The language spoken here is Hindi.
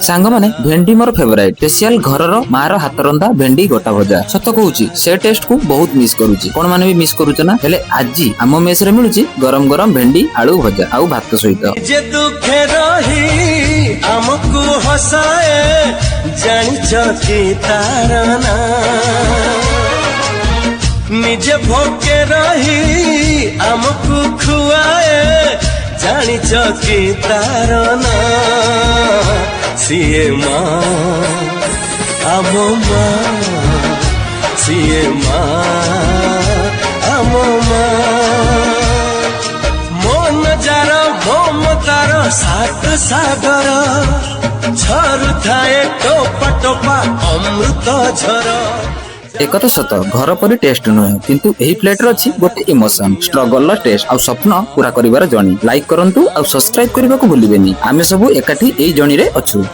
सांग माने भेंडी मोर फेवरेट स्पेशल घरर मार हाथ रंधा भेंडी गोटा भजा सत कहूची से टेस्ट को बहुत मिस करूची कोन माने भी मिस करूच ना हेले आजी आम मेस रे मिलुची गरम गरम भेंडी आलू भजा आउ भात सहित जे दुखे रही हमकु हसाए जानिच कि तारना निजे भोके रही हमकु खुआए जानिच कि तारना सीए माँ आम माँ सीए माँ आम माँ मन जार ममतार सात सागर झरु थाए टोपा टोपा अमृत झर एक तो सत घर परी टेस्ट नुहे किंतु एही प्लेट रे अछि गोटे इमोशन स्ट्रगल टेस्ट आ स्वप्न पूरा करिवार जर्नी लाइक करंतु आ सब्सक्राइब करबा को भूलिबेनी आमे सब एकाठी एही जर्नी रे अछु।